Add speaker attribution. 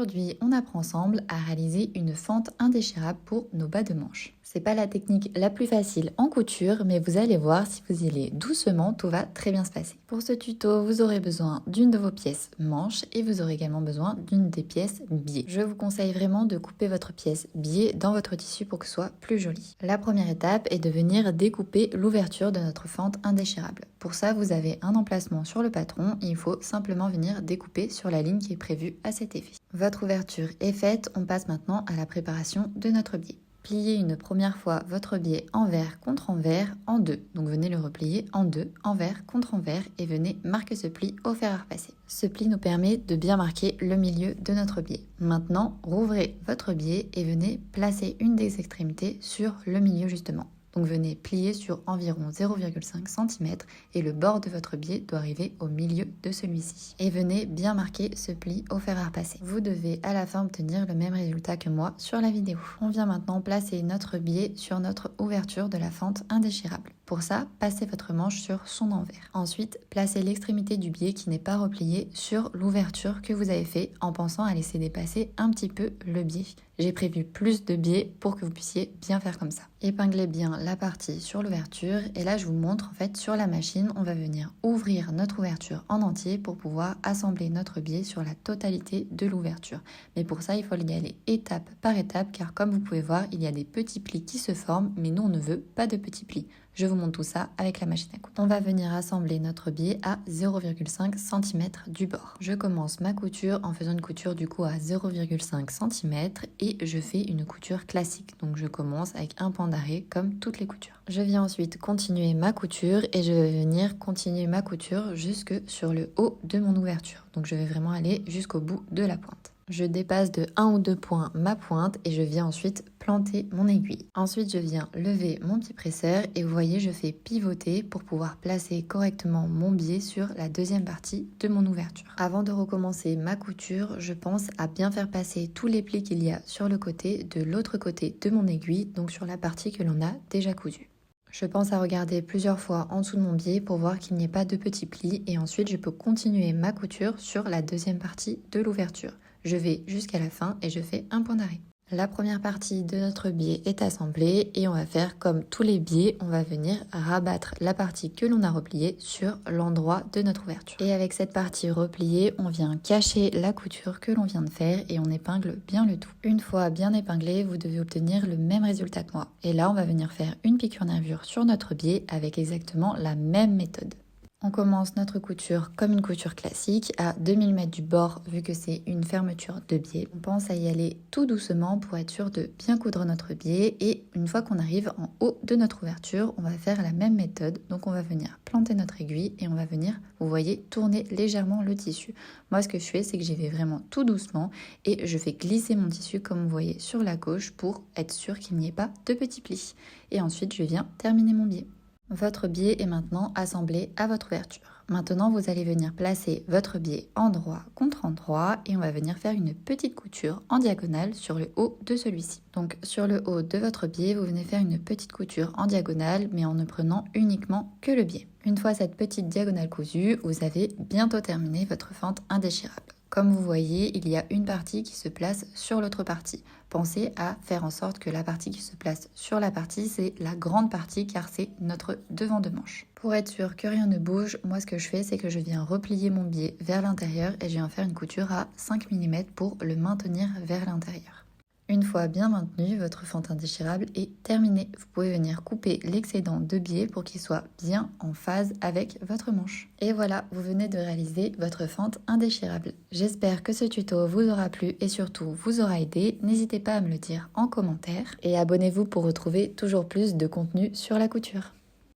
Speaker 1: Aujourd'hui, on apprend ensemble à réaliser une fente indéchirable pour nos bas de manche. C'est pas la technique la plus facile en couture, mais vous allez voir, si vous y allez doucement, tout va très bien se passer. Pour ce tuto, vous aurez besoin d'une de vos pièces manches et vous aurez également besoin d'une des pièces biais. Je vous conseille vraiment de couper votre pièce biais dans votre tissu pour que ce soit plus joli. La première étape est de venir découper l'ouverture de notre fente indéchirable. Pour ça, vous avez un emplacement sur le patron et il faut simplement venir découper sur la ligne qui est prévue à cet effet. Votre ouverture est faite, on passe maintenant à la préparation de notre biais. Pliez une première fois votre biais envers contre envers en deux. Donc venez le replier en deux, envers contre envers et venez marquer ce pli au fer à repasser. Ce pli nous permet de bien marquer le milieu de notre biais. Maintenant, rouvrez votre biais et venez placer une des extrémités sur le milieu justement. Donc venez plier sur environ 0,5 cm et le bord de votre biais doit arriver au milieu de celui-ci. Et venez bien marquer ce pli au fer à repasser. Vous devez à la fin obtenir le même résultat que moi sur la vidéo. On vient maintenant placer notre biais sur notre ouverture de la fente indéchirable. Pour ça, passez votre manche sur son envers. Ensuite, placez l'extrémité du biais qui n'est pas repliée sur l'ouverture que vous avez fait en pensant à laisser dépasser un petit peu le biais. J'ai prévu plus de biais pour que vous puissiez bien faire comme ça. Épinglez bien la partie sur l'ouverture et là je vous montre en fait sur la machine, on va venir ouvrir notre ouverture en entier pour pouvoir assembler notre biais sur la totalité de l'ouverture. Mais pour ça, il faut y aller étape par étape car comme vous pouvez voir, il y a des petits plis qui se forment mais nous on ne veut pas de petits plis. Je vous montre tout ça avec la machine à coudre. On va venir assembler notre biais à 0,5 cm du bord. Je commence ma couture en faisant une couture du coup à 0,5 cm et je fais une couture classique. Donc je commence avec un point d'arrêt comme toutes les coutures. Je viens ensuite continuer ma couture et je vais venir continuer ma couture jusque sur le haut de mon ouverture. Donc je vais vraiment aller jusqu'au bout de la pointe. Je dépasse de 1 ou 2 points ma pointe et je viens ensuite planter mon aiguille. Ensuite, je viens lever mon petit presseur et vous voyez, je fais pivoter pour pouvoir placer correctement mon biais sur la deuxième partie de mon ouverture. Avant de recommencer ma couture, je pense à bien faire passer tous les plis qu'il y a sur le côté de l'autre côté de mon aiguille, donc sur la partie que l'on a déjà cousue. Je pense à regarder plusieurs fois en dessous de mon biais pour voir qu'il n'y ait pas de petits plis et ensuite je peux continuer ma couture sur la deuxième partie de l'ouverture. Je vais jusqu'à la fin et je fais un point d'arrêt. La première partie de notre biais est assemblée et on va faire comme tous les biais, on va venir rabattre la partie que l'on a repliée sur l'endroit de notre ouverture. Et avec cette partie repliée, on vient cacher la couture que l'on vient de faire et on épingle bien le tout. Une fois bien épinglé, vous devez obtenir le même résultat que moi. Et là, on va venir faire une piqûre nervure sur notre biais avec exactement la même méthode. On commence notre couture comme une couture classique à 2 mm du bord vu que c'est une fermeture de biais. On pense à y aller tout doucement pour être sûr de bien coudre notre biais et une fois qu'on arrive en haut de notre ouverture, on va faire la même méthode. Donc on va venir planter notre aiguille et on va venir, vous voyez, tourner légèrement le tissu. Moi ce que je fais, c'est que j'y vais vraiment tout doucement et je fais glisser mon tissu comme vous voyez sur la gauche pour être sûr qu'il n'y ait pas de petits plis. Et ensuite je viens terminer mon biais. Votre biais est maintenant assemblé à votre ouverture. Maintenant, vous allez venir placer votre biais endroit contre endroit et on va venir faire une petite couture en diagonale sur le haut de celui-ci. Donc sur le haut de votre biais, vous venez faire une petite couture en diagonale mais en ne prenant uniquement que le biais. Une fois cette petite diagonale cousue, vous avez bientôt terminé votre fente indéchirable. Comme vous voyez, il y a une partie qui se place sur l'autre partie. Pensez à faire en sorte que la partie qui se place sur la partie, c'est la grande partie car c'est notre devant de manche. Pour être sûr que rien ne bouge, moi ce que je fais, c'est que je viens replier mon biais vers l'intérieur et je viens faire une couture à 5 mm pour le maintenir vers l'intérieur. Une fois bien maintenu, votre fente indéchirable est terminée. Vous pouvez venir couper l'excédent de biais pour qu'il soit bien en phase avec votre manche. Et voilà, vous venez de réaliser votre fente indéchirable. J'espère que ce tuto vous aura plu et surtout vous aura aidé. N'hésitez pas à me le dire en commentaire et abonnez-vous pour retrouver toujours plus de contenu sur la couture.